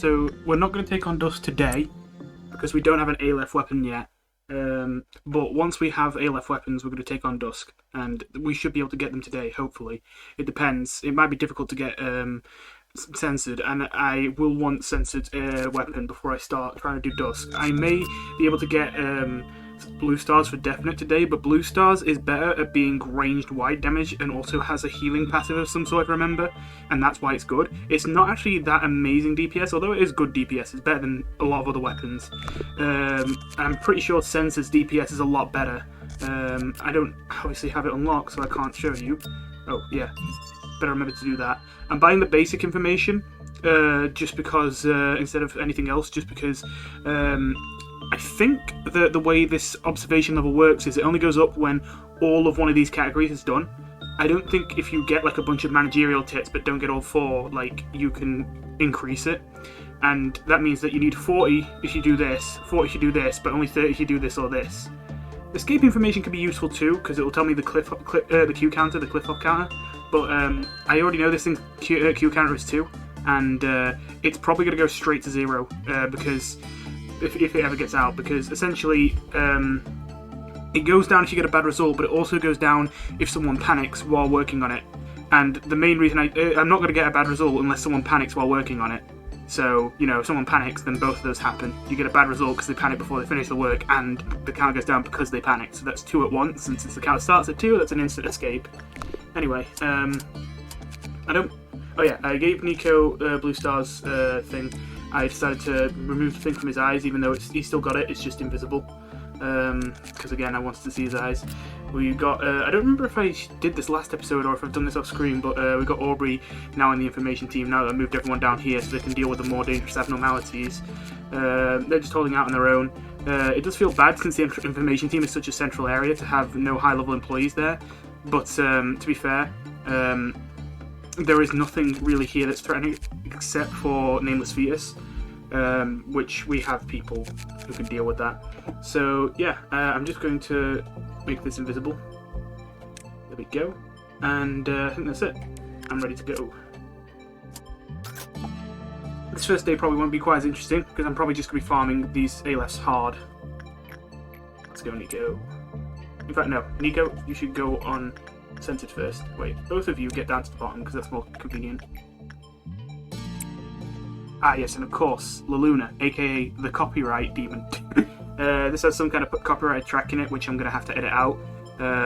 So we're not going to take on Dusk today because we don't have an ALF weapon yet. But once we have ALF weapons, we're going to take on Dusk, and we should be able to get them today, hopefully. It depends. It might be difficult to get censored, and I will want censored weapon before I start trying to do Dusk. I may be able to get Blue Stars for definite today, but Blue Stars is better at being ranged wide damage and also has a healing passive of some sort, I remember, and that's why it's good. It's not actually that amazing DPS, although it is good DPS. It's better than a lot of other weapons. I'm pretty sure Censor's DPS is a lot better. I don't obviously have it unlocked, so I can't show you. Oh, yeah. Better remember to do that. I'm buying the basic information, just because, instead of anything else, just because, I think the way this observation level works is it only goes up when all of one of these categories is done. I don't think if you get like a bunch of managerial tits but don't get all 4, like, you can increase it. And that means that you need 40 if you do this, 40 if you do this, but only 30 if you do this or this. Escape information can be useful too, because it will tell me the the Q counter, the cliff off counter. But I already know this thing's Q counter is 2, and it's probably going to go straight to 0, because if it ever gets out, because essentially it goes down if you get a bad result, but it also goes down if someone panics while working on it. And the main reason I'm not going to get a bad result unless someone panics while working on it. So, you know, if someone panics, then both of those happen. You get a bad result because they panic before they finish the work, and the count goes down because they panic. So that's 2 at once, and since the count starts at 2, that's an instant escape. Anyway, Oh yeah, I gave Nico Blue Stars thing. I decided to remove the thing from his eyes, even though he's still got it, it's just invisible. Because again, I wanted to see his eyes. We got, I don't remember if I did this last episode or if I've done this off screen, but we got Aubrey now in the information team, now that I moved everyone down here so they can deal with the more dangerous abnormalities. They're just holding out on their own. It does feel bad since the information team is such a central area to have no high-level employees there, but to be fair, there is nothing really here that's threatening except for Nameless Fetus, which we have people who can deal with that. So yeah, I'm just going to make this invisible. There we go. And I think that's it. I'm ready to go. This first day probably won't be quite as interesting because I'm probably just going to be farming these ALFs hard. Let's go, Nico. In fact, no. Nico, you should go on centered first. Wait, both of you get down to the bottom because that's more convenient. Ah, yes, and of course, La Luna, aka the copyright demon. This has some kind of copyright track in it, which I'm going to have to edit out.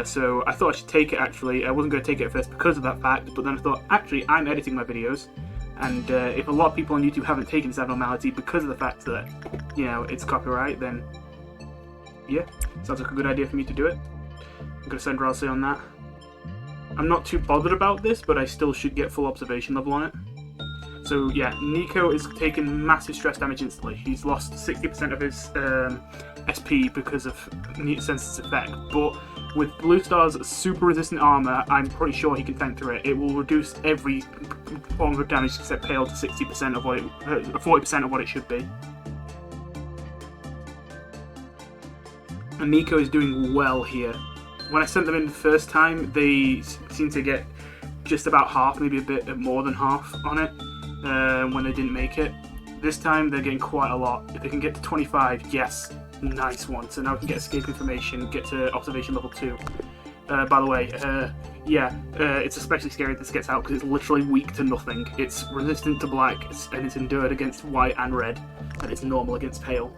So I thought I should take it, actually. I wasn't going to take it at first because of that fact, but then I thought, actually, I'm editing my videos. And if a lot of people on YouTube haven't taken this abnormality because of the fact that, you know, it's copyright, then yeah, sounds like a good idea for me to do it. I'm going to send Ralsei on that. I'm not too bothered about this, but I still should get full observation level on it. So yeah, Nico is taking massive stress damage instantly. He's lost 60% of his SP because of Sense's effect, but with Blue Star's super resistant armor, I'm pretty sure he can tank through it. It will reduce every form of damage except Pale to 60% of what it, 40% of what it should be. And Nico is doing well here. When I sent them in the first time, they seemed to get just about half, maybe a bit more than half on it when they didn't make it. This time they're getting quite a lot. If they can get to 25, yes, nice one. So now we can get escape information, get to observation level 2. By the way, yeah, it's especially scary if this gets out because it's literally weak to nothing. It's resistant to black, and it's endured against white and red, and it's normal against pale.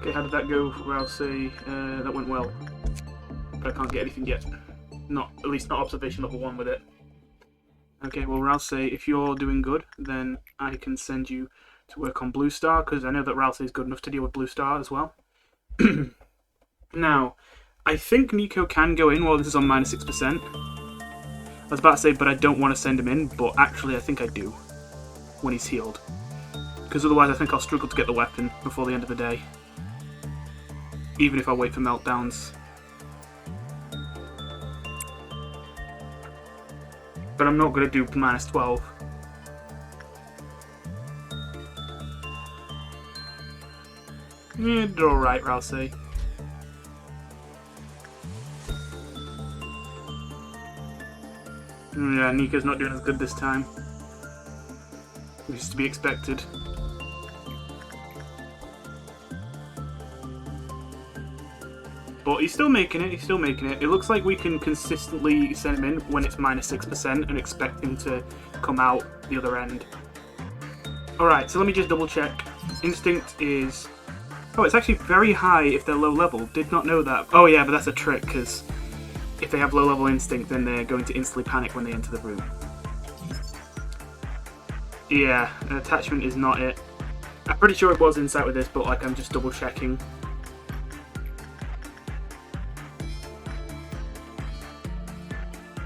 Okay, how did that go, Ralsei? That went well. But I can't get anything yet. Not, at least not observation level 1 with it. Okay, well, Ralsei, if you're doing good, then I can send you to work on Blue Star, because I know that Ralsei is good enough to deal with Blue Star as well. Now, I think Nico can go in while this is on minus 6%. I was about to say, but I don't want to send him in, but actually I think I do, when he's healed. Because otherwise I think I'll struggle to get the weapon before the end of the day. Even if I wait for meltdowns. But I'm not going to do minus 12. Yeah, did alright, Ralsei. Yeah, Nico's not doing as good this time. which is to be expected. But he's still making it, It looks like we can consistently send him in when it's -6% and expect him to come out the other end. Alright, so let me just double check. Instinct is... Oh, it's actually very high if they're low level. Did not know that. Oh yeah, but that's a trick, because if they have low level instinct, then they're going to instantly panic when they enter the room. Yeah, an attachment is not it. I'm pretty sure it was insight with this, but like I'm just double checking.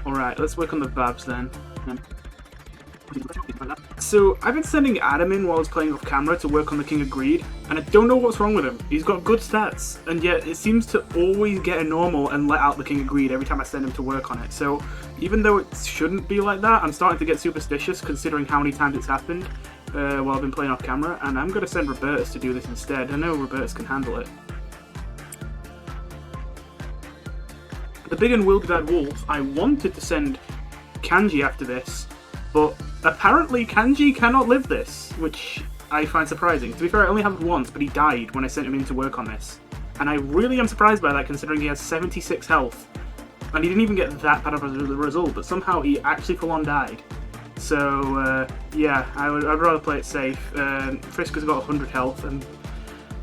Alright, let's work on the Vabs then. So, I've been sending Adam in while I was playing off camera to work on the King of Greed, and I don't know what's wrong with him. He's got good stats, and yet it seems to always get a normal and let out the King of Greed every time I send him to work on it. So, even though it shouldn't be like that, I'm starting to get superstitious considering how many times it's happened while I've been playing off camera, and I'm going to send Robertus to do this instead. I know Robertus can handle it. The Big and Will-Be Bad Wolf, I wanted to send Kanji after this, but apparently Kanji cannot live this, which I find surprising. To be fair, I only have it once, but he died when I sent him in to work on this. And I really am surprised by that, considering he has 76 health. And he didn't even get that bad of a result, but somehow he actually full-on died. So, yeah, I'd rather play it safe. Friska's got 100 health, and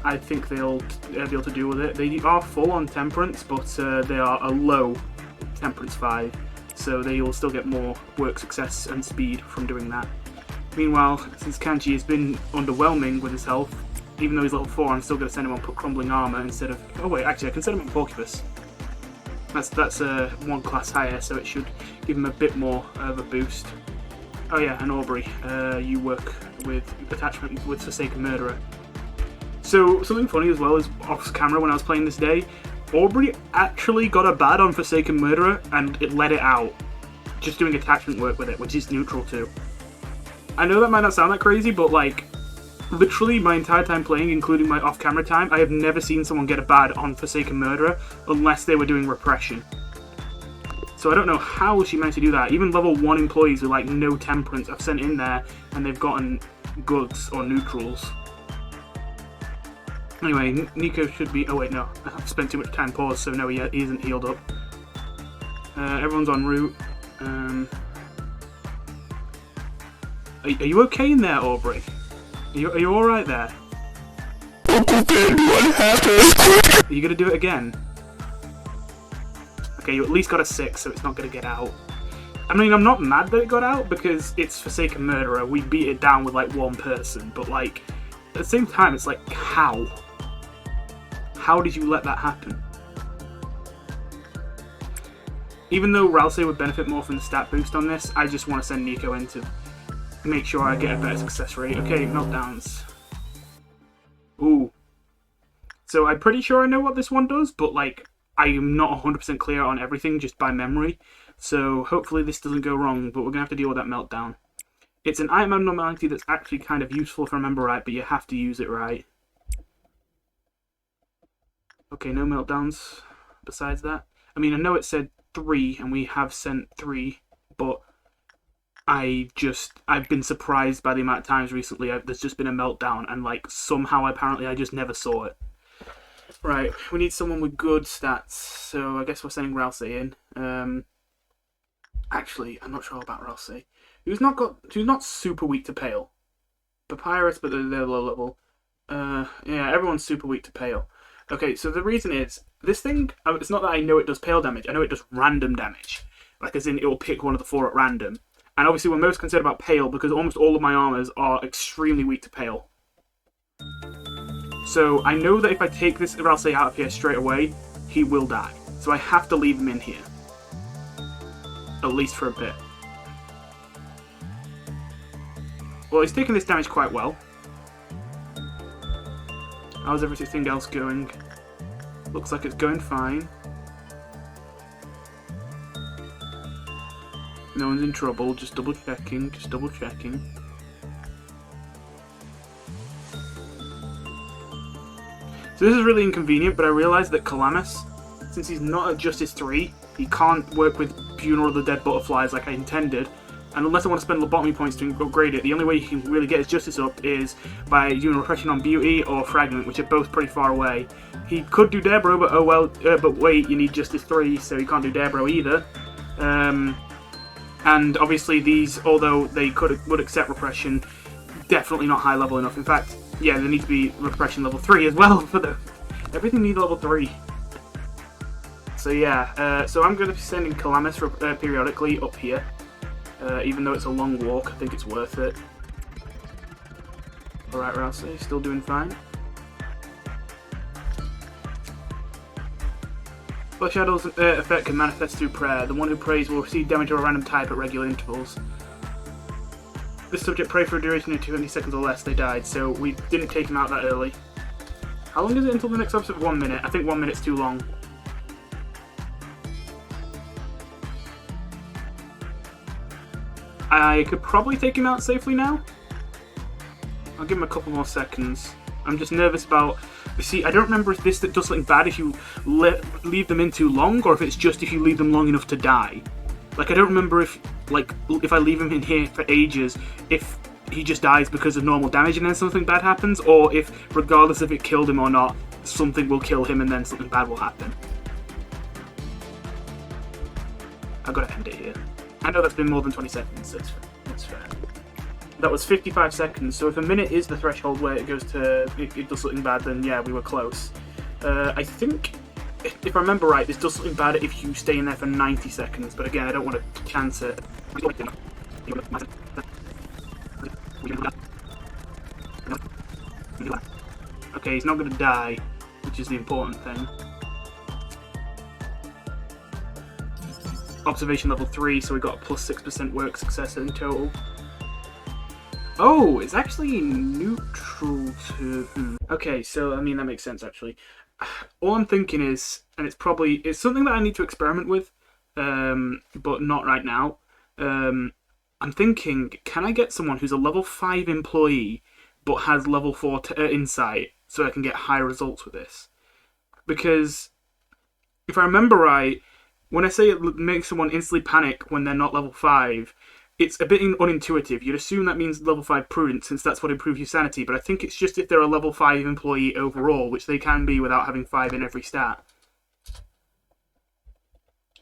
I think they'll be able to deal with it. They are full on Temperance, but they are a low Temperance 5. So they will still get more work success and speed from doing that. Meanwhile, since Kanji has been underwhelming with his health, even though he's level 4, I'm still going to send him on Crumbling Armor instead of... Oh wait, actually I can send him on Porcupus. That's one class higher, so it should give him a bit more of a boost. Oh yeah, and Aubrey, you work with attachment with Forsaken Murderer. So, something funny as well is off camera when I was playing this day, Aubrey actually got a bad on Forsaken Murderer and it let it out. Just doing attachment work with it, which is neutral too. I know that might not sound that crazy, but like, literally my entire time playing, including my off-camera time, I have never seen someone get a bad on Forsaken Murderer unless they were doing repression. So I don't know how she managed to do that. Even level 1 employees with like no Temperance I've sent in there and they've gotten goods or neutrals. Anyway, Nico should be... Oh wait, no. I've spent too much time paused, so no, he isn't healed up. Everyone's en route. Are you okay in there, Aubrey? Are you alright there? Uncle Ben, what happened? Are you gonna do it again? Okay, you at least got a 6, so it's not gonna get out. I mean, I'm not mad that it got out, because it's Forsaken Murderer. We beat it down with like one person, but like, at the same time, it's like, how? How did you let that happen? Even though Ralsei would benefit more from the stat boost on this, I just want to send Nico in to make sure I get a better success rate. Okay, meltdowns. Ooh. So I'm pretty sure I know what this one does, but like, I am not 100% clear on everything just by memory. So hopefully this doesn't go wrong, but we're going to have to deal with that meltdown. It's an item abnormality that's actually kind of useful if I remember right, but you have to use it right. Okay, no meltdowns besides that. I mean, I know it said 3, and we have sent 3, but I've been surprised by the amount of times recently there's just been a meltdown, and like, somehow apparently I just never saw it. Right, we need someone with good stats, so I guess we're sending Ralsei in. Actually, I'm not sure about Ralsei. Who's not super weak to Pale. Papyrus, but they're low level. Yeah, everyone's super weak to Pale. Okay, so the reason is, this thing, it's not that I know it does Pale damage, I know it does random damage. Like, as in, it will pick one of the 4 at random. And obviously we're most concerned about Pale, because almost all of my armors are extremely weak to Pale. So, I know that if I take this Ralsei out of here straight away, he will die. So I have to leave him in here. At least for a bit. Well, he's taking this damage quite well. How's everything else going? Looks like it's going fine. No one's in trouble, just double checking, So this is really inconvenient, but I realised that Calamus, since he's not at Justice 3, he can't work with Funeral of the Dead Butterflies like I intended, And unless I want to spend lobotomy points to upgrade it, the only way you can really get his justice up is by doing repression on beauty or fragment, which are both pretty far away. He could do Debro, but oh well. But wait, you need justice 3, so you can't do Debro either. And obviously these, although they would accept repression, definitely not high level enough. In fact, yeah, they need to be repression level 3 as well for the. Everything needs level 3. So yeah, so I'm going to be sending Calamus periodically up here. Even though it's a long walk, I think it's worth it. Alright, Rousey, still doing fine. Blood Shadow's effect can manifest through prayer. The one who prays will receive damage of a random type at regular intervals. This subject prayed for a duration of 20 seconds or less, they died, so we didn't take him out that early. How long is it until the next episode? 1 minute. I think 1 minute's too long. I could probably take him out safely now. I'll give him a couple more seconds. I'm just nervous about... You see, I don't remember if this does something bad if you leave them in too long, or if it's just if you leave them long enough to die. Like, I don't remember if I leave him in here for ages, if he just dies because of normal damage and then something bad happens, or if, regardless if it killed him or not, something will kill him and then something bad will happen. I've got to end it here. I know that's been more than 20 seconds, so that's fair. That was 55 seconds, so if a minute is the threshold where it goes to, it does something bad, then yeah, we were close. I think, if I remember right, this does something bad if you stay in there for 90 seconds, but again, I don't want to chance it. Okay, he's not going to die, which is the important thing. Observation level 3, so we got a plus 6% work success in total. Oh, it's actually neutral to... Okay, so, I mean, that makes sense, actually. All I'm thinking is, and it's something that I need to experiment with, but not right now. I'm thinking, can I get someone who's a level 5 employee, but has level 4 insight, so I can get high results with this? Because, if I remember right, when I say it makes someone instantly panic when they're not level 5, it's a bit unintuitive. You'd assume that means level 5 prudence, since that's what improves your sanity, but I think it's just if they're a level 5 employee overall, which they can be without having 5 in every stat.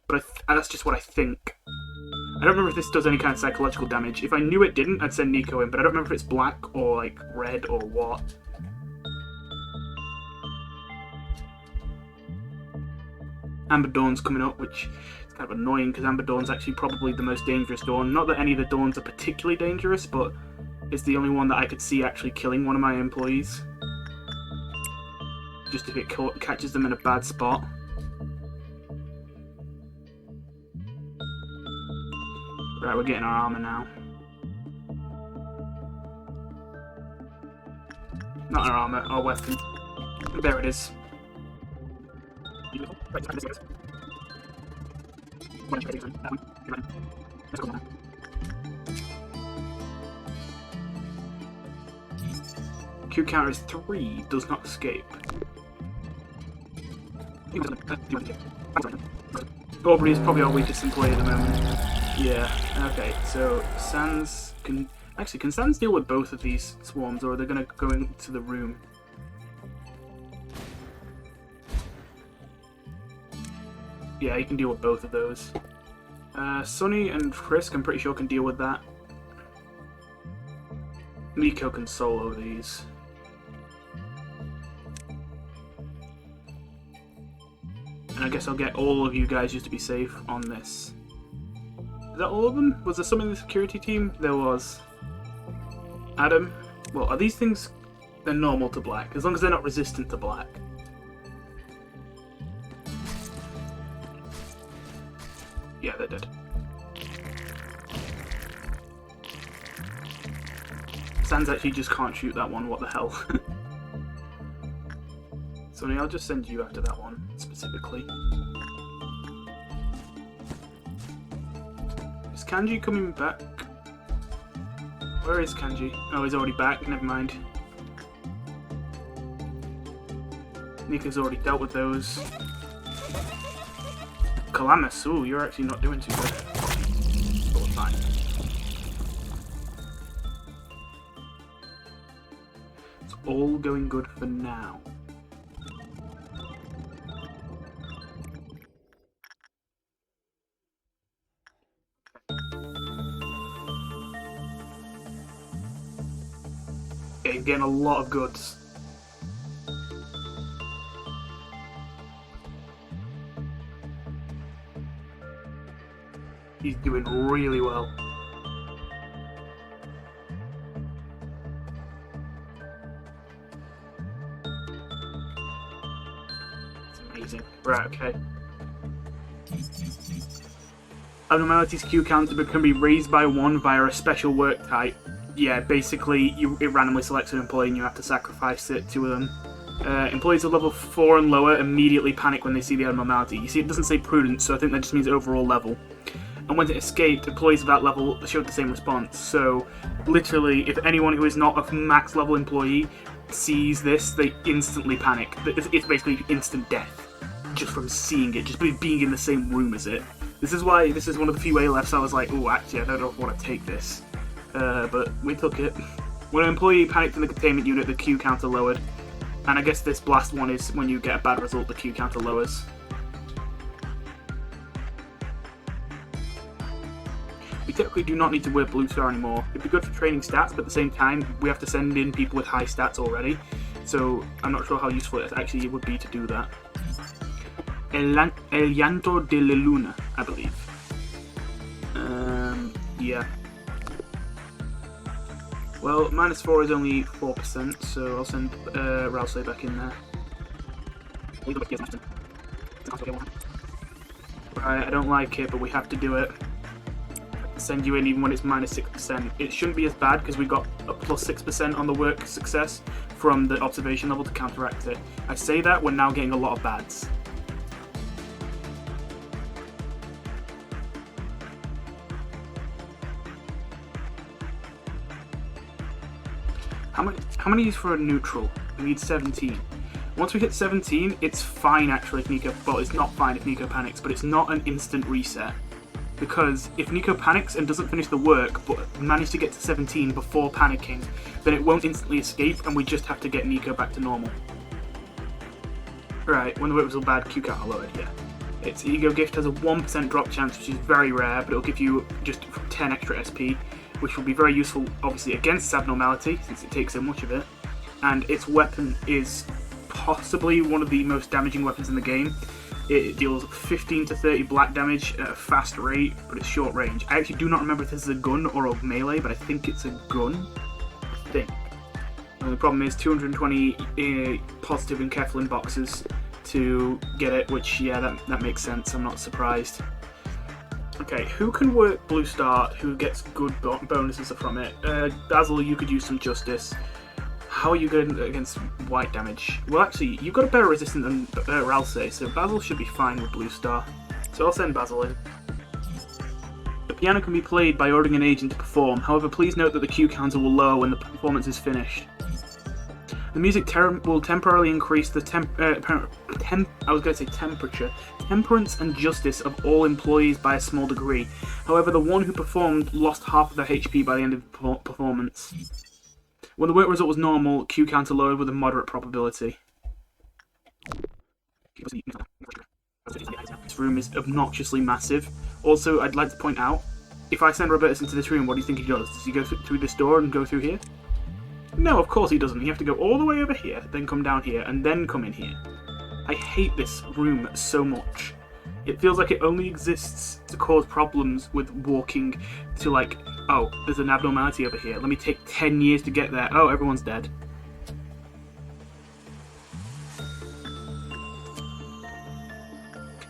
But that's just what I think. I don't remember if this does any kind of psychological damage. If I knew it didn't, I'd send Nico in, but I don't remember if it's black or, like, red or what. Amber Dawn's coming up, which is kind of annoying because Amber Dawn's actually probably the most dangerous Dawn. Not that any of the Dawns are particularly dangerous, but it's the only one that I could see actually killing one of my employees. Just if it catches them in a bad spot. Right, we're getting our armor now. Not our armor, our weapon. There it is. Q counter is 3, does not escape. Aubrey is probably our weakest employee at the moment. Yeah, okay, so Sans can... Actually, can Sans deal with both of these swarms, or are they going to go into the room? Yeah, he can deal with both of those. Sonny and Frisk, I'm pretty sure, can deal with that. Miko can solo these. And I guess I'll get all of you guys just to be safe on this. Is that all of them? Was there some in the security team? There was. Adam? Well, are these things... They're normal to black, as long as they're not resistant to black. Yeah, they're dead. Sans actually just can't shoot that one, what the hell. Sonny, I'll just send you after that one, specifically. Is Kanji coming back? Where is Kanji? Oh, he's already back, never mind. Nika's already dealt with those. Calamus, ooh, you're actually not doing too good. But we're fine. It's all going good for now. Okay, he's getting a lot of goods. He's doing really well. It's amazing. Right, okay. Abnormalities queue counter can be raised by 1 via a special work type. Yeah, basically, it randomly selects an employee and you have to sacrifice it to them. Employees of level 4 and lower immediately panic when they see the abnormality. You see, it doesn't say prudence, so I think that just means overall level. And when it escaped, employees of that level showed the same response. So, literally, if anyone who is not a max level employee sees this, they instantly panic. It's basically instant death, just from seeing it, just being in the same room as it. This is why this is one of the few ALFs I was like, oh, actually, I don't know if I want to take this. But we took it. When an employee panicked in the containment unit, the queue counter lowered. And I guess this blast one is when you get a bad result, the queue counter lowers. We typically do not need to wear Blue Star anymore. It'd be good for training stats, but at the same time, we have to send in people with high stats already. So I'm not sure how useful it actually would be to do that. El Llanto de la Luna, I believe. Yeah. Well, -4 is only 4%, so I'll send Rousey back in there. Right, I don't like it, but we have to do it. Send you in even when it's -6%. It shouldn't be as bad because we got a +6% on the work success from the observation level to counteract it. I say that, we're now getting a lot of bads. How many is for a neutral? We need 17. Once we hit 17, it's fine actually if Nico, well, it's not fine if Nico panics, but it's not an instant reset. Because if Nico panics and doesn't finish the work, but manages to get to 17 before panicking, then it won't instantly escape and we just have to get Nico back to normal. Right, when the work was all bad, Q count lowered, yeah. Its Ego Gift has a 1% drop chance, which is very rare, but it'll give you just 10 extra SP, which will be very useful, obviously, against abnormality, since it takes so much of it. And its weapon is possibly one of the most damaging weapons in the game. It deals 15 to 30 black damage at a fast rate, but it's short range. I actually do not remember if this is a gun or a melee, but I think it's a gun. I think. And the problem is 220 positive and Keflin boxes to get it, which, yeah, that makes sense. I'm not surprised. Okay, who can work Blue Star, who gets good bonuses from it? Basil, you could use some Justice. How are you good against white damage? Well, actually, you've got a better resistance than Rousey, so Basil should be fine with Blue Star. So I'll send Basil in. The piano can be played by ordering an agent to perform. However, please note that the Q counter will lower when the performance is finished. The music will temporarily increase the temperance and justice of all employees by a small degree. However, the one who performed lost half of their HP by the end of the performance. When the work result was normal, Q counter lowered with a moderate probability. This room is obnoxiously massive. Also, I'd like to point out, if I send Robertus into this room, what do you think he does? Does he go through this door and go through here? No, of course he doesn't. You have to go all the way over here, then come down here, and then come in here. I hate this room so much. It feels like it only exists to cause problems with walking to, like, oh, there's an abnormality over here. Let me take 10 years to get there. Oh, everyone's dead.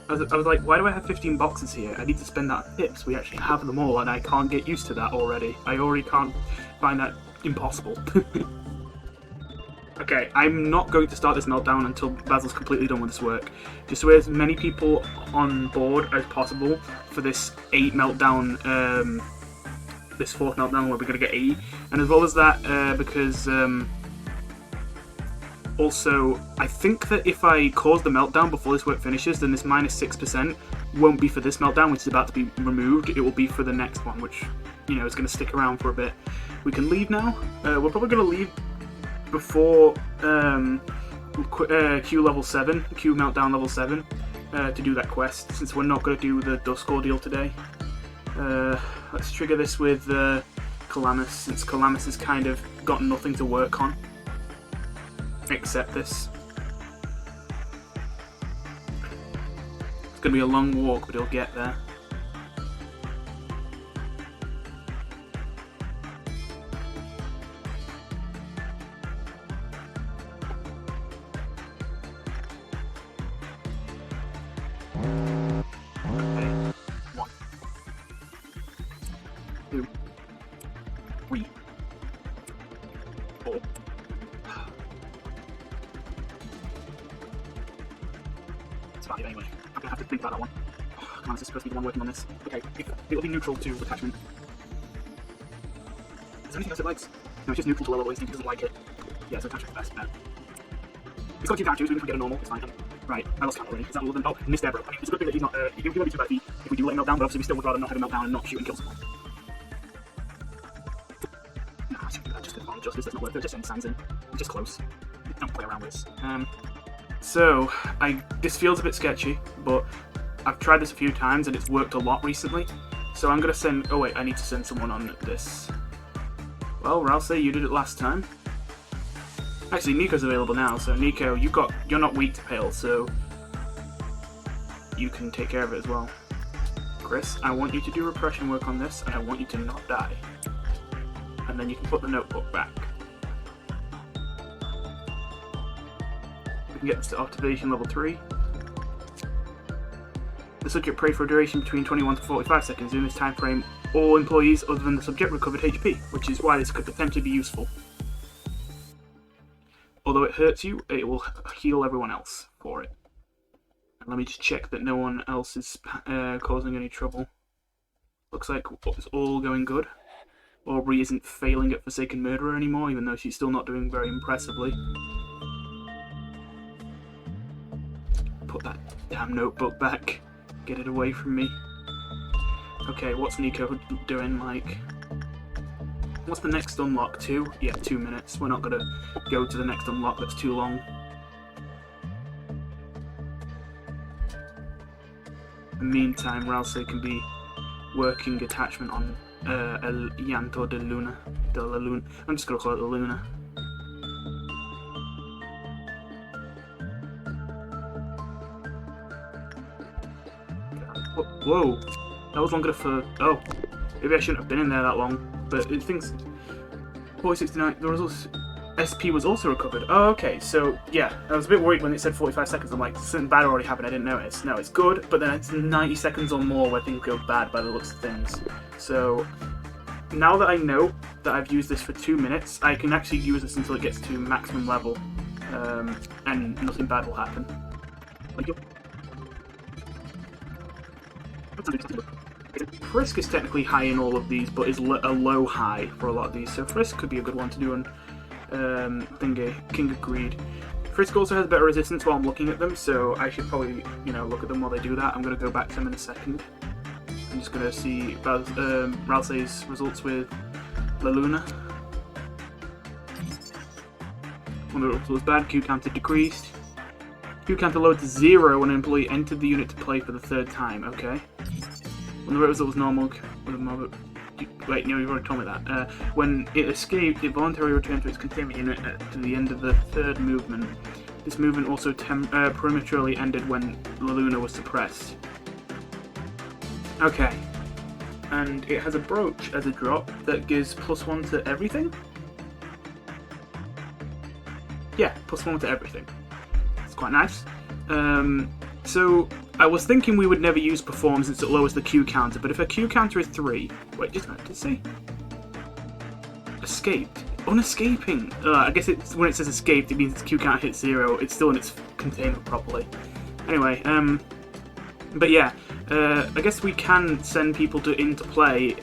I was like, why do I have 15 boxes here? I need to spend that on tips. We actually have them all, and I can't get used to that already. I already can't find that impossible. Okay, I'm not going to start this meltdown until Basil's completely done with this work. Just so we have as many people on board as possible for this 8 meltdown, this 4th meltdown where we're going to get 80. And as well as that, because also, I think that if I cause the meltdown before this work finishes, then this -6% won't be for this meltdown, which is about to be removed. It will be for the next one, which, you know, is going to stick around for a bit. We can leave now. We're probably going to leave before Q level 7, Q meltdown level 7, to do that quest, since we're not going to do the Dusk Ordeal today. Let's trigger this with Calamus, since Calamus has kind of got nothing to work on, except this. It's going to be a long walk, but he'll get there. Anyway, I'm gonna have to think about that one. Oh, come on, this is supposed to be the one working on this. Okay, it'll be neutral to attachment. Is there anything else it likes? No, it's just neutral to level, he doesn't like it. Yeah, so attachment's best. He's got 2 characters, we can get a normal, it's fine. Right, I lost count already. Is that all of them? Oh, missed Ebro. I mean, it's a good thing that he's not, he won't be too bad if we do let him melt down, but obviously we still would rather not have him melt down and not shoot and kill someone. No, I shouldn't do that, just for fun justice, that's not worth it, just send Sans in. It's just close. Don't play around with this. So, this feels a bit sketchy, but I've tried this a few times and it's worked a lot recently. So I'm going to send... Oh wait, I need to send someone on this. Well, Ralsei, you did it last time. Actually, Nico's available now, so Nico, you're not weak to Pale, so you can take care of it as well. Chris, I want you to do repression work on this, and I want you to not die. And then you can put the notebook back. Get this to activation level 3. The subject prayed for a duration between 21 to 45 seconds. During this time frame, all employees other than the subject recovered HP, which is why this could potentially be useful. Although it hurts you, it will heal everyone else for it. And let me just check that no one else is causing any trouble. Looks like it's all going good. Aubrey isn't failing at Forsaken Murderer anymore, even though she's still not doing very impressively. Put that damn notebook back. Get it away from me. Okay, what's Nico doing, like? What's the next unlock? 2? Yeah, 2 minutes. We're not gonna go to the next unlock, that's too long. In the meantime, Ralsei can be working attachment on El Llanto de Luna. De la Luna. I'm just gonna call it the Luna. Whoa, that was long enough for... Oh, maybe I shouldn't have been in there that long. But it thinks... 469, the results... SP was also recovered. Oh, okay, so, yeah. I was a bit worried when it said 45 seconds. I'm like, something bad already happened, I didn't notice. No, it's good, but then it's 90 seconds or more where things go bad by the looks of things. So, now that I know that I've used this for 2 minutes, I can actually use this until it gets to maximum level. And nothing bad will happen. Frisk is technically high in all of these, but is a low high for a lot of these, so Frisk could be a good one to do on King of Greed. Frisk also has better resistance while I'm looking at them, so I should probably, look at them while they do that. I'm going to go back to them in a second. I'm just going to see Ralsei's results with La Luna. When the result was bad, Q counter decreased. Q counter lowered to 0 when an employee entered the unit to play for the 3rd time. Okay. When the result was normal, wait, no, you've already told me that. When it escaped, it voluntarily returned to its containment unit to the end of the 3rd movement. This movement also prematurely ended when La Luna was suppressed. Okay. And it has a brooch as a drop that gives +1 to everything? Yeah, +1 to everything. It's quite nice. So I was thinking we would never use Perform since it lowers the Q counter, but if a Q counter is 3... Wait, just a minute, did it say? Escaped. Unescaping. I guess it's when it says escaped, it means its Q counter hits 0. It's still in its containment properly. Anyway, but yeah, I guess we can send people into play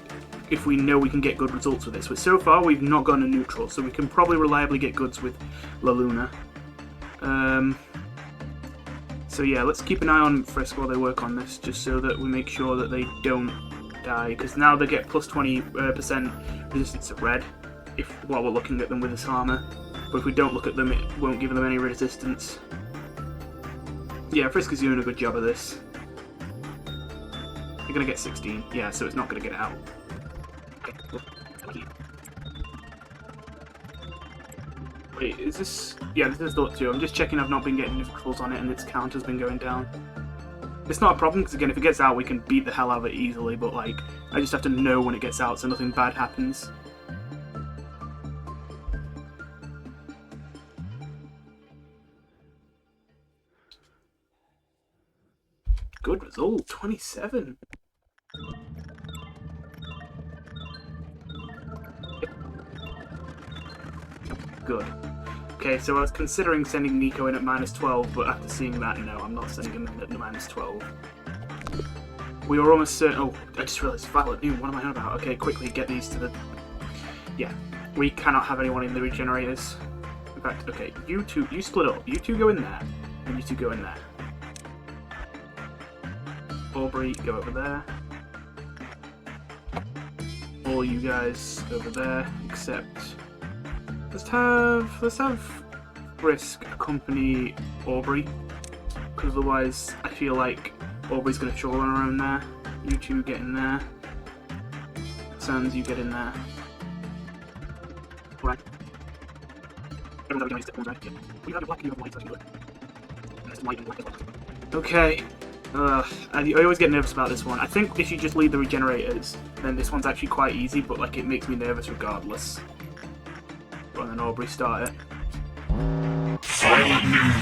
if we know we can get good results with this. But so far, we've not gone to neutral, so we can probably reliably get goods with La Luna. So yeah, let's keep an eye on Frisk while they work on this, just so that we make sure that they don't die, because now they get plus 20% resistance to red, while we're looking at them with this armor. but if we don't look at them, it won't give them any resistance. Yeah, Frisk is doing a good job of this. You're gonna get 16, yeah, so it's not gonna get out. Okay, cool. Wait, is this... Yeah, this is Thought 2. I'm just checking I've not been getting difficulties on it and its count has been going down. It's not a problem, because again, if it gets out, we can beat the hell out of it easily, but like, I just have to know when it gets out so nothing bad happens. Good result, 27. Good. Okay, so I was considering sending Nico in at -12, but after seeing that, no, I'm not sending him in at -12. We were almost certain... Oh, I just realised Violet Noon, what am I on about? Okay, quickly get these to the... Yeah, we cannot have anyone in the regenerators. In fact, okay, you two, you split up. You two go in there, and you two go in there. Aubrey, go over there. All you guys over there, except... Let's have Frisk accompany Aubrey, because otherwise I feel like Aubrey's going to struggle on her own there. You two get in there. Sans, you get in there. Alright. Everyone's having step right? Yeah. You have your black and you have white, so that's good. And there's white and black as well. Okay. I always get nervous about this one. I think if you just lead the regenerators, then this one's actually quite easy, but like it makes me nervous regardless. And then Aubrey start it. Violet Noon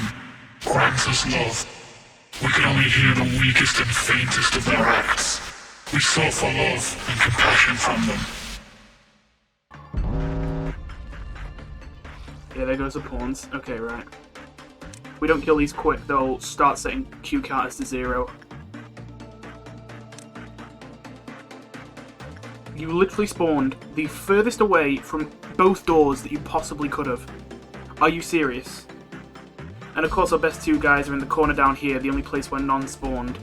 grants us love. We can only hear the weakest and faintest of their acts. We sought for love and compassion from them. Yeah, there goes the pawns. Okay, right. If we don't kill these quick, they'll start setting Q counters to 0. You literally spawned the furthest away from both doors that you possibly could have. Are you serious? And of course our best two guys are in the corner down here, the only place where none spawned.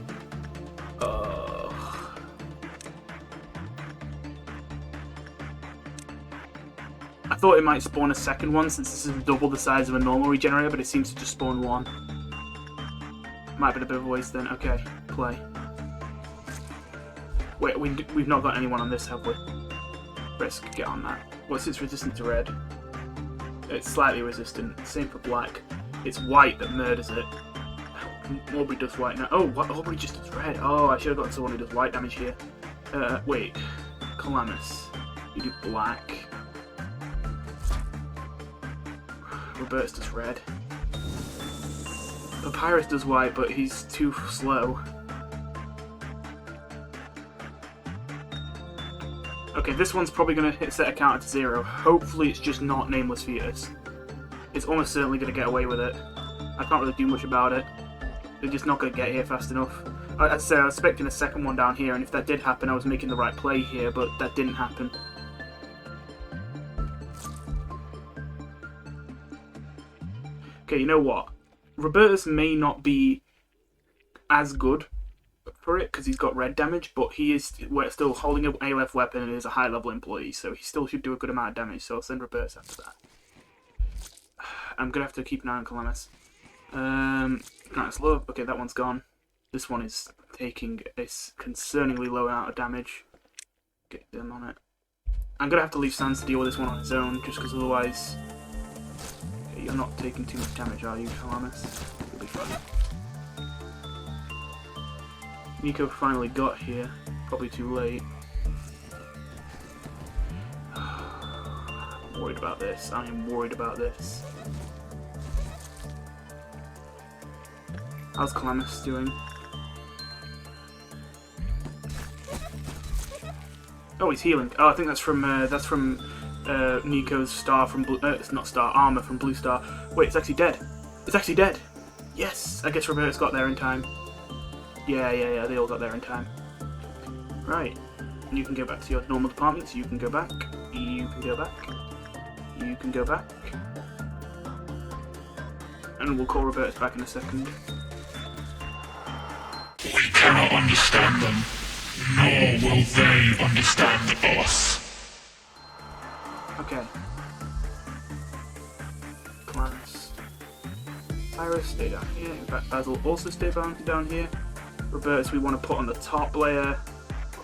I thought it might spawn a second one since this is double the size of a normal regenerator, but it seems to just spawn one. Might have been a bit of a waste then. Okay, play. Wait, we've not got anyone on this, have we? Frisk, get on that. What's its resistant to red? It's slightly resistant. Same for black. It's white that murders it. Aubrey does white now. Oh, what? Aubrey just does red. Oh, I should have gotten someone who does white damage here. Wait. Calamus. You do black. Robertus does red. Papyrus does white, but he's too slow. Okay, this one's probably going to set a counter to 0. Hopefully it's just not Nameless Fetus. It's almost certainly going to get away with it. I can't really do much about it. They're just not going to get here fast enough. I'd say I was expecting a second one down here, and if that did happen, I was making the right play here, but that didn't happen. Okay, you know what? Robertus may not be as good for it because he's got red damage, but we're still holding an ALF weapon and is a high level employee, so he still should do a good amount of damage, so I'll send Robertus after that. I'm gonna have to keep an eye on Calamus. Nice love. Okay, that one's gone. This one is taking a concerningly low amount of damage. Get them on it. I'm gonna have to leave Sans to deal with this one on his own, just because otherwise... Okay, you're not taking too much damage, are you, Calamus? You'll be fine. Nico finally got here. Probably too late. I'm worried about this. I am worried about this. How's Calamus doing? Oh, he's healing. Oh, I think that's from Nico's star from Blue. It's not star armor from Blue Star. Wait, it's actually dead. It's actually dead. Yes, I guess Robertus got there in time. Yeah, they all got there in time. Right, and you can go back to your normal departments, you can go back, you can go back, you can go back. And we'll call Robertus back in a second. We cannot understand them, nor will they understand us. Okay. Max. Iris, stay down here. In fact, Basil also stay down here. Robertus we want to put on the top layer.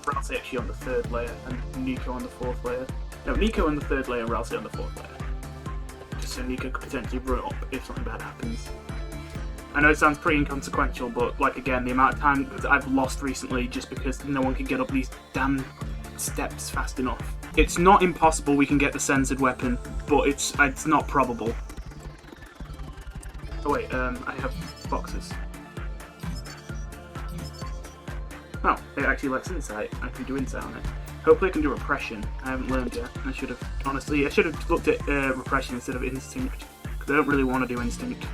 Ralsei actually on the 3rd layer, and Nico on the 4th layer. No, Nico on the 3rd layer, Ralsei on the 4th layer. Just so Nico could potentially run up if something bad happens. I know it sounds pretty inconsequential, but like again, the amount of time that I've lost recently just because no one can get up these damn steps fast enough. It's not impossible we can get the censored weapon, but it's not probable. Oh wait, I have boxes. Oh, it actually lets insight. I can do insight on it. Hopefully I can do repression. I haven't learned yet. I should have looked at repression instead of instinct, because I don't really want to do instinct.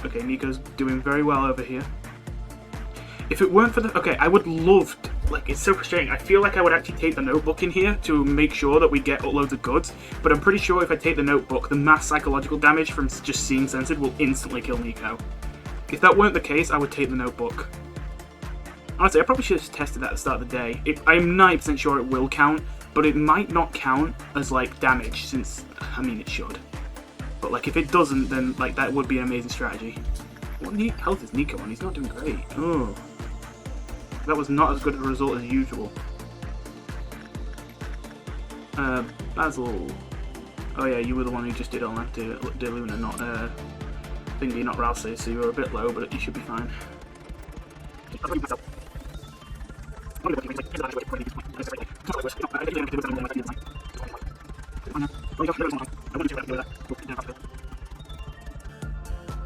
Okay, Nico's doing very well over here. If it weren't for the... Okay, I would love to... Like, it's so frustrating. I feel like I would actually take the notebook in here to make sure that we get loads of goods, but I'm pretty sure if I take the notebook, the mass psychological damage from just seeing censored will instantly kill Nico. If that weren't the case, I would take the notebook. Honestly, I probably should have tested that at the start of the day. I'm 90% sure it will count, but it might not count as, like, damage, since... I mean, it should. But, like, if it doesn't, then, like, that would be an amazing strategy. What health is Nico on? He's not doing great. Oh. That was not as good a result as usual. Basil. Oh yeah, you were the one who just did all that to Luna, not Thingy, not Ralsei, so you were a bit low, but you should be fine.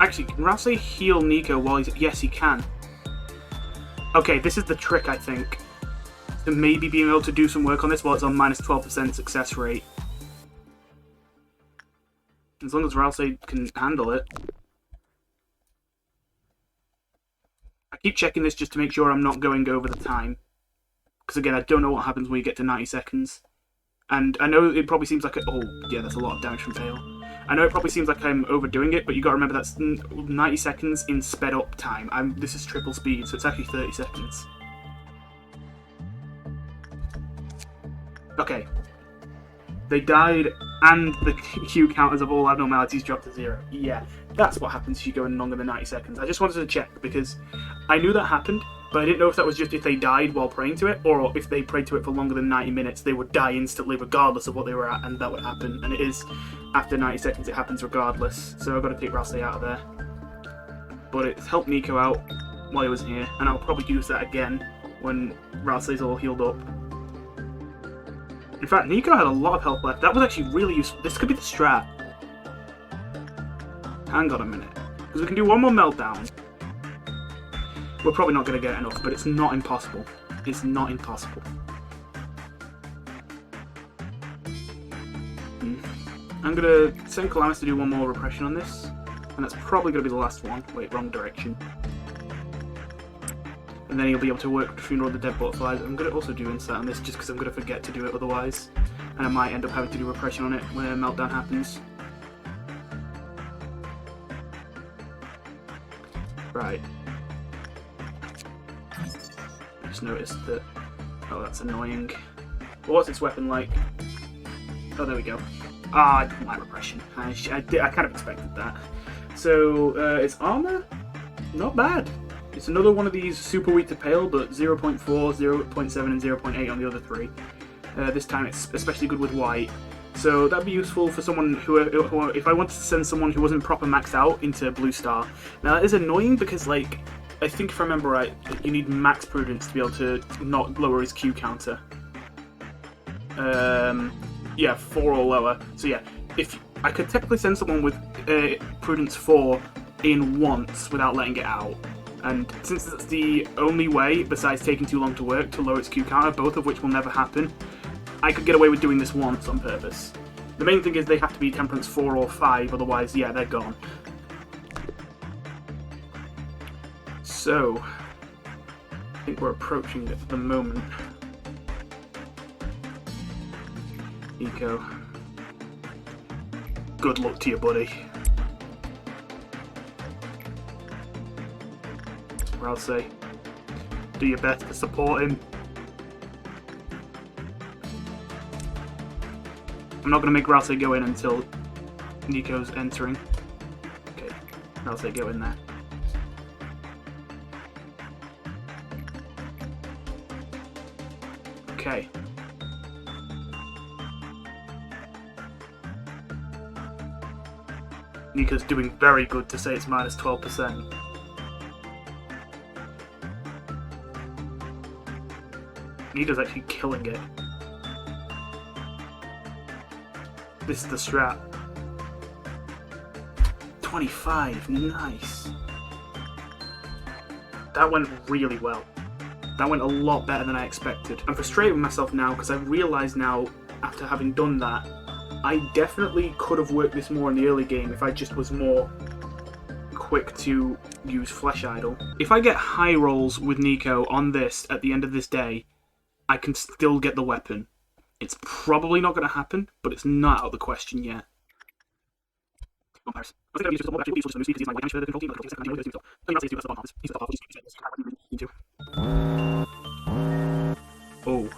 Actually, can Ralsei heal Nico while he's... Yes, he can. Okay, this is the trick, I think. To maybe being able to do some work on this while it's on minus 12% success rate. As long as Ralsei can handle it. I keep checking this just to make sure I'm not going over the time. Because again, I don't know what happens when you get to 90 seconds. And I know it probably seems like... Oh, yeah, that's a lot of damage from fail. I know it probably seems like I'm overdoing it, but you got to remember that's 90 seconds in sped up time. This is triple speed, so it's actually 30 seconds. Okay. They died, and the Q counters of all abnormalities dropped to 0. Yeah, that's what happens if you go in longer than 90 seconds. I just wanted to check, because I knew that happened, but I didn't know if that was just if they died while praying to it, or if they prayed to it for longer than 90 minutes, they would die instantly regardless of what they were at, and that would happen. And it is, after 90 seconds, it happens regardless. So I've got to take Ralsei out of there. But it's helped Nico out while he was here, and I'll probably use that again when Ralsei's all healed up. In fact, Nico had a lot of health left. That was actually really useful. This could be the strat. Hang on a minute. Because we can do one more meltdown. We're probably not going to get enough, but it's not impossible. It's not impossible. I'm going to send Calamus to do one more repression on this. And that's probably going to be the last one. Wait, wrong direction. And then he'll be able to work Funeral of the Dead Butterflies. I'm going to also do Insight on this just because I'm going to forget to do it otherwise. And I might end up having to do repression on it when a meltdown happens. Right. I just noticed that... Oh, that's annoying. Well, what's its weapon like? Oh, there we go. Ah, I didn't like repression. I kind of expected that. So, its armor? Not bad. It's another one of these super weak to pale, but 0.4, 0.7, and 0.8 on the other three. This time it's especially good with white. So that'd be useful for someone who if I wanted to send someone who wasn't proper maxed out into Blue Star. Now that is annoying because, like, I think if I remember right, you need max prudence to be able to not lower his Q counter. Yeah, 4 or lower. So yeah, if I could technically send someone with prudence 4 in once without letting it out. And since it's the only way, besides taking too long to work, to lower its Q counter, both of which will never happen, I could get away with doing this once on purpose. The main thing is they have to be Temperance 4 or 5, otherwise, yeah, they're gone. So, I think we're approaching it at the moment. Eco. Good luck to you, buddy. Ralsei, do your best to support him. I'm not going to make Ralsei go in until Nico's entering. I'll say go in there. Okay. Nika's doing very good to say it's minus 12%. Nika's actually killing it. This is the strat. 25, nice. That went really well. That went a lot better than I expected. I'm frustrated with myself now because I realise now, after having done that, I definitely could have worked this more in the early game if I just was more quick to use Flesh Idol. If I get high rolls with Nico on this at the end of this day, I can still get the weapon. It's probably not going to happen, but it's not out of the question yet. Oh.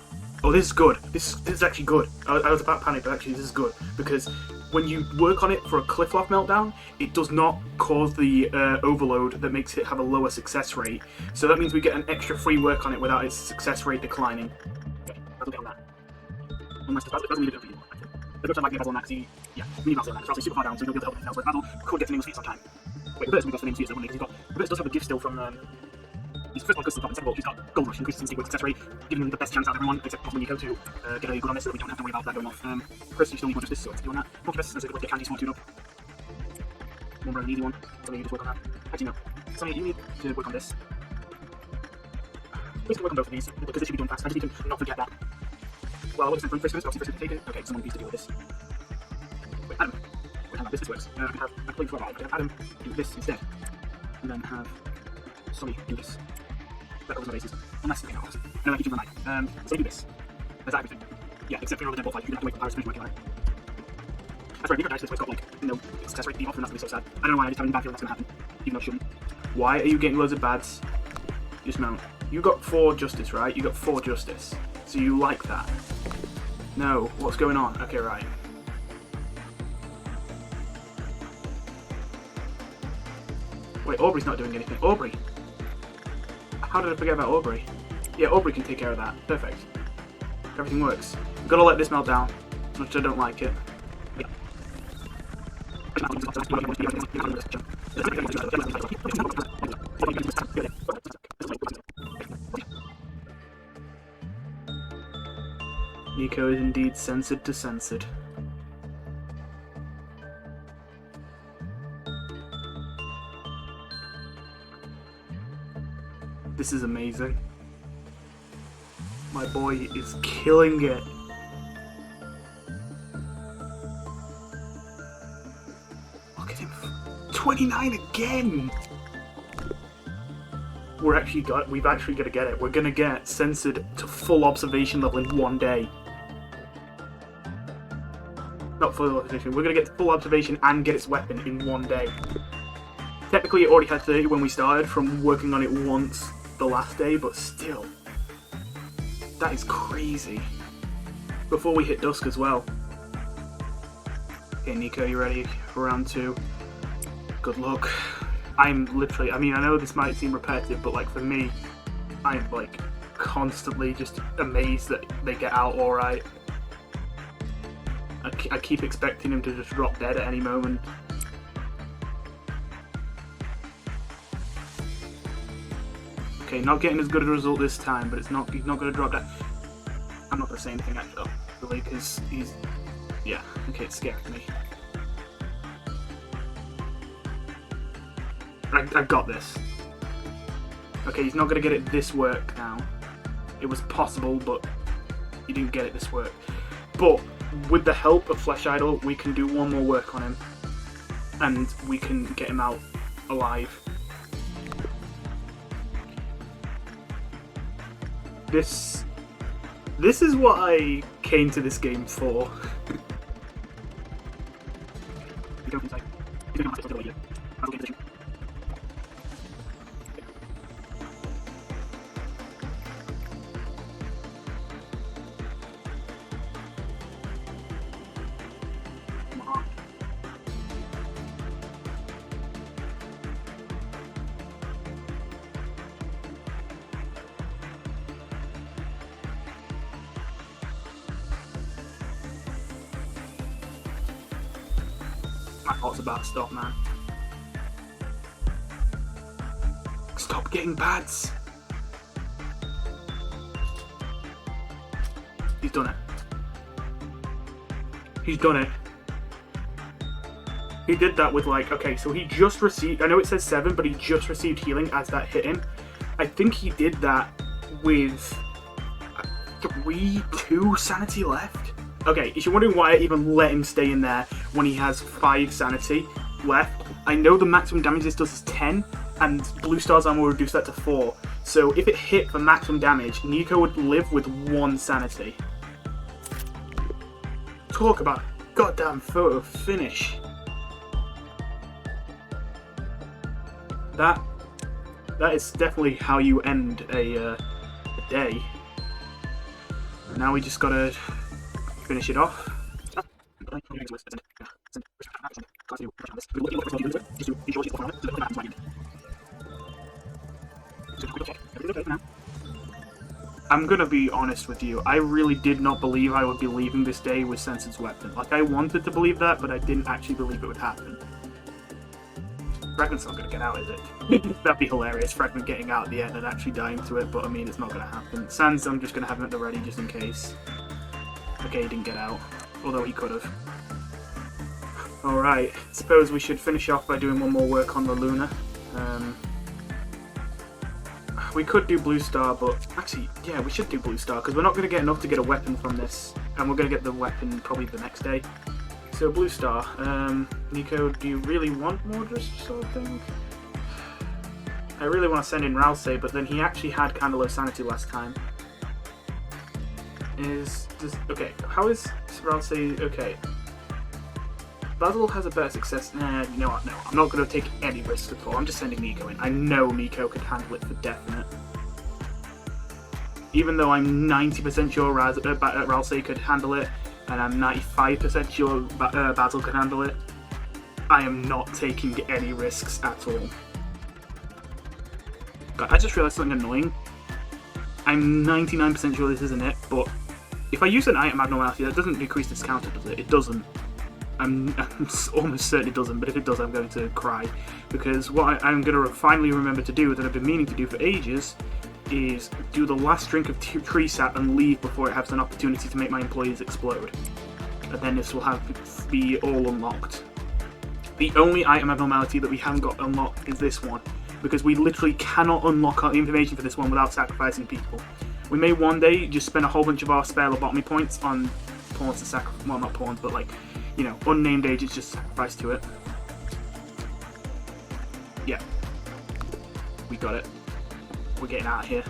Oh, this is good. This is actually good. I was about to panic, but actually this is good. Because when you work on it for a Clifflock meltdown, it does not cause the overload that makes it have a lower success rate. So that means we get an extra free work on it without its success rate declining. Okay, let's look on that. Unless that's need to do the good time like the Basil and Maxi. Yeah, we need Basil and Max. It's obviously super far down, so we don't be able to help anything else. Whereas Basil could get to Nameless Feet sometime. Wait, Robert's got to Nameless Feet, so wouldn't he? Robert's does have a gift still from he's first one goes to the top, and second of all, he's got Gold Rush, increases instinct with success rate, giving him the best chance out of everyone, except possibly Nico to get a good on this so that we don't have to worry about that going off. Chris, you still need more justice, so let's do on that. Focus, so get candy small tune up. One really easy one, so you just work on that. Actually, no. Sonny, you need to work on this. Please work on both of these, because this should be done fast. I just need to not forget that. Well, what's the from Christmas? Obviously, Christmas taken. Okay, someone needs to deal with this. Wait, Adam. Wait, hang on, this works. We have, I completely forgot about it. Adam do this instead. And then have Sonny do this. That covers my bases. Unless, okay, no, I keep doing the night. So do this. That's everything. Yeah, except for your other dead fight, you have to wait for Pirate's Finish working on it. That's right, Newgrounds Accounts, it's got like, no success rate debuff, and that's gonna be so sad. I don't know why I just have a bad feeling that's gonna happen, even though it shouldn't. Why are you getting loads of bads? Dismount. You got 4 justice, right? You got 4 justice. So you like that. No, what's going on? Okay, right. Wait, Aubrey's not doing anything. Aubrey! How did I forget about Aubrey? Yeah, Aubrey can take care of that. Perfect. Everything works. Gotta let this melt down, which I don't like it. Yeah. Nico is indeed censored to censored. This is amazing. My boy is killing it. Look at him. 29 again! We've actually got to get it. We're gonna get censored to full observation level in one day. Not full observation, we're gonna get full observation and get its weapon in one day. Technically it already had 30 when we started from working on it once the last day, but still. That is crazy. Before we hit dusk as well. Okay, Nico, you ready for round 2? Good luck. I'm literally, I mean, I know this might seem repetitive, but like for me, I'm like constantly just amazed that they get out alright. I keep expecting him to just drop dead at any moment. Okay, not getting as good a result this time, but he's not going to drop dead. I'm not going to say anything actually, because he's, yeah, okay, it's scaring me. I've got this. Okay, he's not going to get it this work now. It was possible, but he didn't get it this work. But with the help of Flesh Idol, we can do one more work on him, and we can get him out alive. This is what I came to this game for. My heart's about to stop, man. Stop getting bads. He's done it. He's done it. He did that with like, okay, so he just received, I know it says 7, but he just received healing as that hit him. I think he did that with 2 sanity left. Okay, if you're wondering why I even let him stay in there when he has 5 sanity left, I know the maximum damage this does is 10, and Blue Star's armor will reduce that to 4. So if it hit for maximum damage, Nico would live with 1 sanity. Talk about a goddamn photo finish. That is definitely how you end a day. Now we just gotta finish it off. I'm gonna be honest with you, I really did not believe I would be leaving this day with Sensen's weapon. Like, I wanted to believe that, but I didn't actually believe it would happen. Fragment's not gonna get out, is it? That'd be hilarious, Fragment getting out at the end and actually dying to it, but I mean, it's not gonna happen. Sans, I'm just gonna have him at the ready just in case. Okay, he didn't get out, although he could have. Alright, suppose we should finish off by doing one more work on the Luna. We could do Blue Star, but actually, yeah, we should do Blue Star, because we're not going to get enough to get a weapon from this, and we're going to get the weapon probably the next day. So Blue Star, Nico, do you really want more just sort of thing? I really want to send in Ralsei, but then he actually had kind of low sanity last time. Okay, how is Ralsei? Okay. Basil has a better success. Nah, you know what? No, I'm not going to take any risks at all. I'm just sending Nico in. I know Nico could handle it for definite. Even though I'm 90% sure Ralsei could handle it, and I'm 95% sure Basil could handle it, I am not taking any risks at all. God, I just realised something annoying. I'm 99% sure this isn't it, but if I use an item abnormality, that doesn't decrease this counter, does it? It doesn't. I'm almost certain it doesn't, but if it does, I'm going to cry. Because what I'm going to finally remember to do, that I've been meaning to do for ages, is do the last drink of tree sap and leave before it has an opportunity to make my employees explode. And then this will be all unlocked. The only item abnormality that we haven't got unlocked is this one, because we literally cannot unlock our information for this one without sacrificing people. We may one day just spend a whole bunch of our spare lobotomy points on pawns to sacrifice, well, not pawns, but like, you know, unnamed agents just sacrifice to it. Yeah. We got it. We're getting out of here.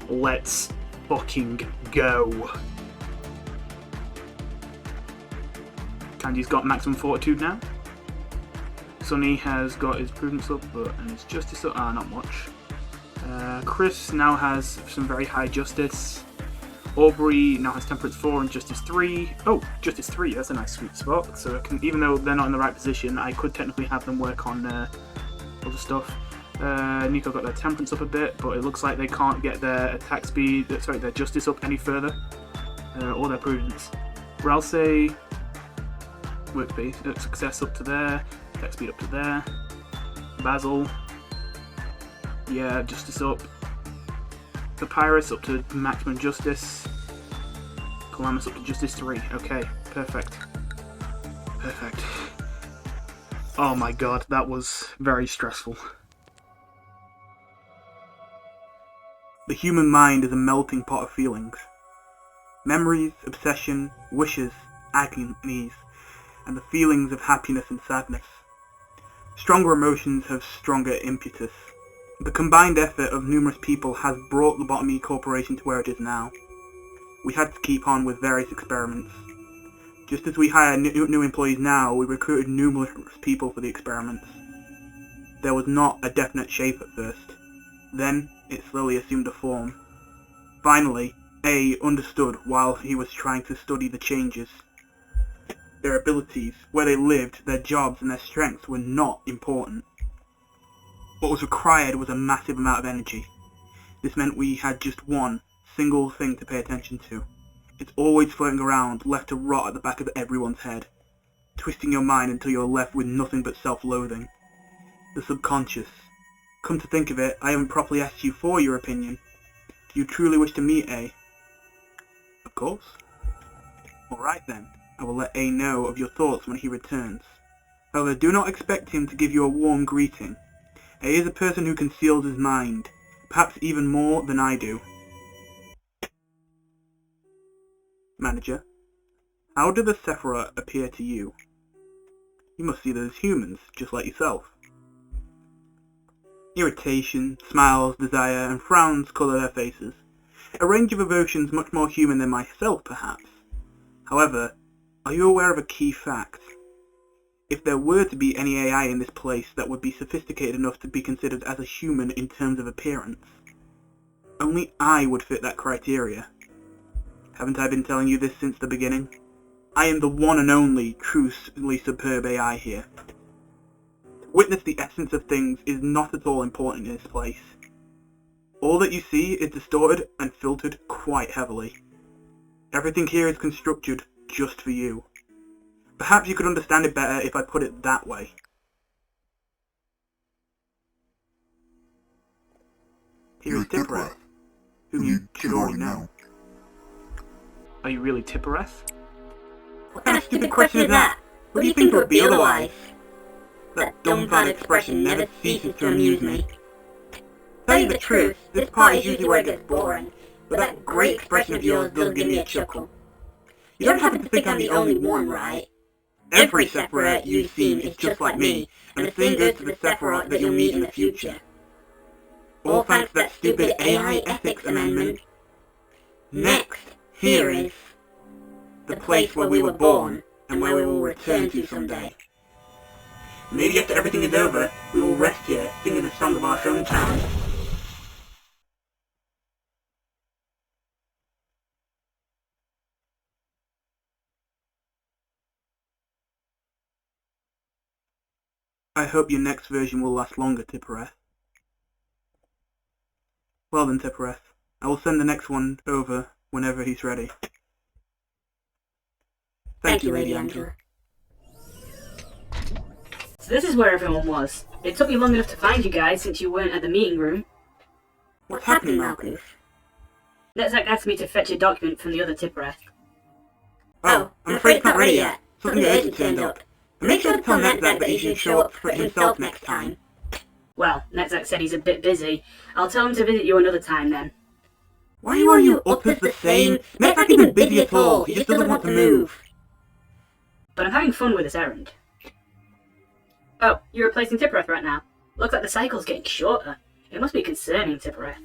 Let's fucking go. Candy's got maximum fortitude now. Sonny has got his prudence up, and his justice up. Not much. Chris now has some very high justice. Aubrey now has temperance 4 and justice 3. Oh, justice 3, that's a nice sweet spot. So I can, even though they're not in the right position, I could technically have them work on other stuff. Nico got their temperance up a bit, but it looks like they can't get their attack speed, their justice up any further, or their prudence. Ralsei, work speed, success up to there, attack speed up to there. Basil, yeah, justice up. Papyrus up to maximum justice. Calamus up to justice 3. Okay, perfect. Perfect. Oh my god, that was very stressful. The human mind is a melting pot of feelings. Memories, obsession, wishes, agonies, and the feelings of happiness and sadness. Stronger emotions have stronger impetus. The combined effort of numerous people has brought Lobotomy Corporation to where it is now. We had to keep on with various experiments. Just as we hire new employees now, we recruited numerous people for the experiments. There was not a definite shape at first. Then, it slowly assumed a form. Finally, A understood while he was trying to study the changes. Their abilities, where they lived, their jobs, and their strengths were not important. What was required was a massive amount of energy. This meant we had just one single thing to pay attention to. It's always floating around, left to rot at the back of everyone's head. twisting your mind until you're left with nothing but self-loathing. The subconscious. Come to think of it, I haven't properly asked you for your opinion. Do you truly wish to meet A? Of course. Alright then, I will let A know of your thoughts when he returns. However, do not expect him to give you a warm greeting. A is a person who conceals his mind, perhaps even more than I do. Manager, how do the Sephiroth appear to you? You must see them as humans, just like yourself. Irritation, smiles, desire, and frowns colour their faces. A range of emotions much more human than myself, perhaps. However, are you aware of a key fact? If there were to be any AI in this place that would be sophisticated enough to be considered as a human in terms of appearance, only I would fit that criteria. Haven't I been telling you this since the beginning? I am the one and only truly superb AI here. To witness the essence of things is not at all important in this place. All that you see is distorted and filtered quite heavily. Everything here is constructed just for you. Perhaps you could understand it better if I put it that way. Here is Tippereth, whom you should already know. Are you really Tippereth? What kind of stupid question is that? What do you think would be otherwise? That dumbfounded expression never ceases to amuse me. Tell you the truth, this part is usually where it gets boring, but that great expression of yours does give me a chuckle. You don't happen to think I'm the only one, right? Every Sephiroth you've seen is just like me, and the same goes to the Sephiroth that you'll meet in the future. All thanks to that stupid AI ethics amendment. Next, here is the place where we were born, and where we will return to someday. Maybe after everything is over, we will rest here, singing a song of our hometown. I hope your next version will last longer, Tippereth. Well then, Tippereth, I will send the next one over whenever he's ready. Thank you, Lady Angela. So this is where everyone was. It took me long enough to find you guys since you weren't at the meeting room. What's happening, Marcus? Netzak asked me to fetch a document from the other Tippereth. Oh, I'm afraid it's not ready yet. Something urgent turned up. But make sure to tell Netzak that he should show up for it himself next time. Well, Netzak said he's a bit busy. I'll tell him to visit you another time then. Why are you up as the same? Netzak isn't busy at all, he just doesn't want to move. But I'm having fun with this errand. Oh, you're replacing Tippereth right now. Looks like the cycle's getting shorter. It must be concerning, Tippereth.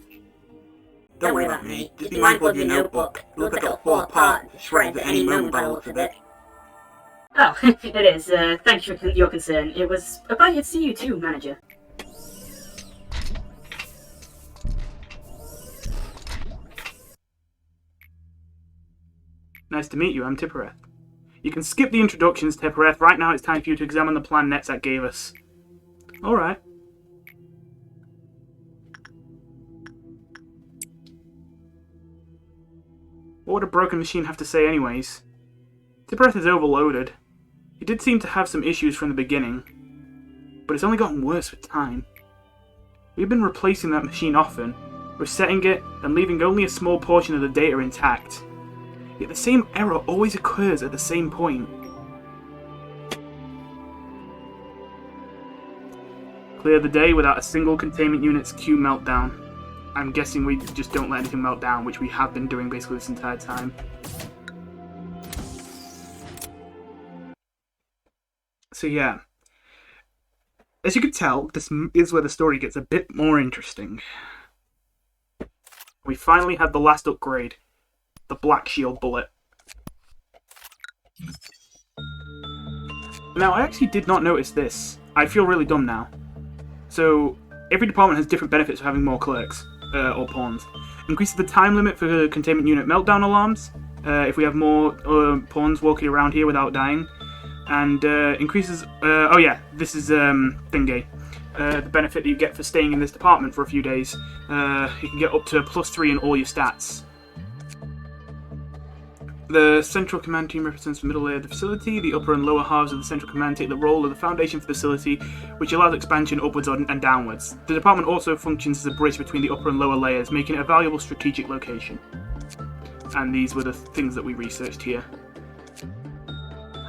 Don't worry about me. Just be mindful of your notebook. It looks like it'll fall apart into shreds at any moment by the looks of it. Oh, it is. Thanks for your concern. It was a pleasure to see you too, Manager. Nice to meet you, I'm Tippereth. You can skip the introductions, Tippereth. Right now it's time for you to examine the plan Netzak gave us. Alright. What would a broken machine have to say anyways? Tippereth is overloaded. He did seem to have some issues from the beginning, but it's only gotten worse with time. We've been replacing that machine often, resetting it and leaving only a small portion of the data intact. Yet the same error always occurs at the same point. Clear the day without a single containment unit's Q meltdown. I'm guessing we just don't let anything melt down, which we have been doing basically this entire time. So yeah, as you can tell, this is where the story gets a bit more interesting. We finally had the last upgrade, the Black Shield bullet. Now, I actually did not notice this. I feel really dumb now. So, every department has different benefits for having more clerks, or pawns. Increases the time limit for containment unit meltdown alarms, if we have more pawns walking around here without dying. And increases, oh yeah, this is thingy. The benefit that you get for staying in this department for a few days. You can get up to +3 in all your stats. The central command team represents the middle layer of the facility. The upper and lower halves of the central command take the role of the foundation for the facility, which allows expansion upwards and downwards. The department also functions as a bridge between the upper and lower layers, making it a valuable strategic location. And these were the things that we researched here.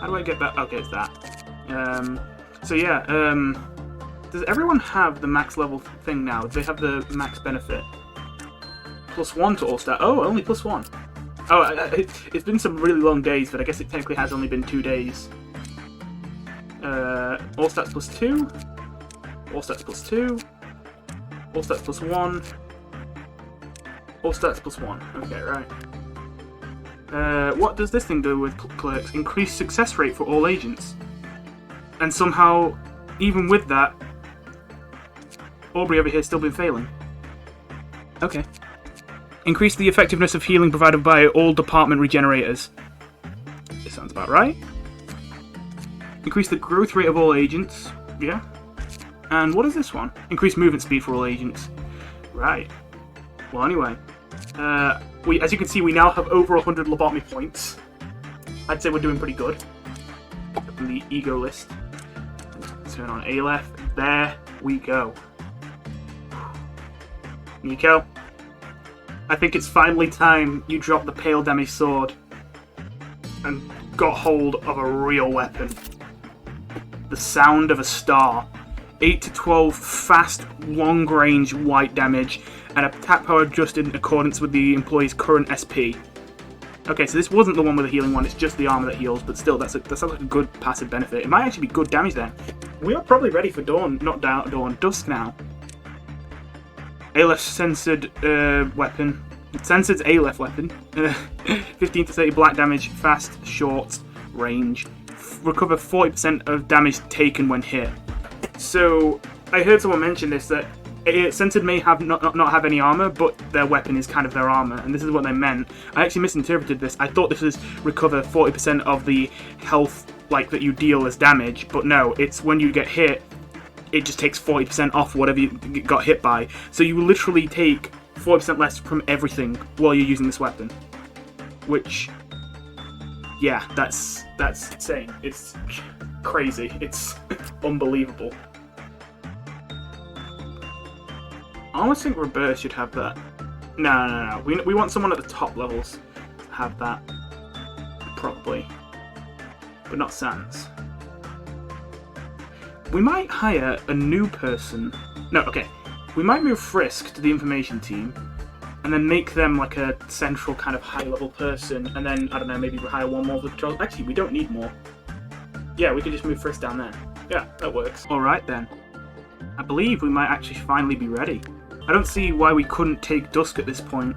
How do I get that? Okay, it's that. Does everyone have the max level thing now? Do they have the max benefit? +1 to all stat. Oh, only +1. Oh, it's been some really long days, but I guess it technically has only been 2 days. All stats +2. All stats +2. All stats +1. All stats +1. Okay, right. What does this thing do with clerks? Increased success rate for all agents. And somehow, even with that, Aubrey over here still been failing. Okay. Increase the effectiveness of healing provided by all department regenerators. This sounds about right. Increase the growth rate of all agents. Yeah. And what is this one? Increase movement speed for all agents. Right. Well, anyway. As you can see, we now have over 100 lobotomy points. I'd say we're doing pretty good. Up in the ego list. Turn on Aleph. There we go. Nico, I think it's finally time you drop the pale damage sword and got hold of a real weapon. The sound of a star. 8 to 12 fast, long-range white damage, and attack power adjusted in accordance with the employee's current SP. Okay, so this wasn't the one with the healing one, it's just the armor that heals, but still, that sounds like a good passive benefit. It might actually be good damage then. We are probably ready for Dusk now. Aleph censored weapon. Censored Aleph weapon. 15 to 30 black damage, fast, short, range. Recover 40% of damage taken when hit. So, I heard someone mention this, that censored may have not have any armor, but their weapon is kind of their armor, and this is what they meant. I actually misinterpreted this. I thought this was recover 40% of the health like that you deal as damage, but no, it's when you get hit, it just takes 40% off whatever you got hit by. So you literally take 40% less from everything while you're using this weapon. Which, yeah, that's insane. It's crazy. It's unbelievable. I almost think Roberta should have that. No. We want someone at the top levels to have that. Probably. But not Sans. We might hire a new person. No, okay. We might move Frisk to the information team, and then make them like a central kind of high-level person, and then, I don't know, maybe hire one more for the patrol. Actually, we don't need more. Yeah, we can just move Frisk down there. Yeah, that works. Alright then. I believe we might actually finally be ready. I don't see why we couldn't take Dusk at this point.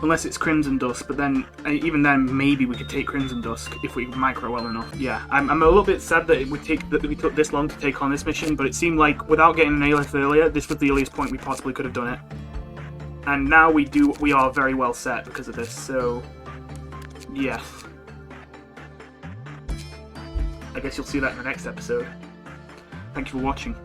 Unless it's Crimson Dusk, but then, even then, maybe we could take Crimson Dusk if we micro well enough. Yeah, I'm a little bit sad that we took this long to take on this mission, but it seemed like without getting an Aleph earlier, this was the earliest point we possibly could have done it. And now we are very well set because of this, so yes. I guess you'll see that in the next episode. Thank you for watching.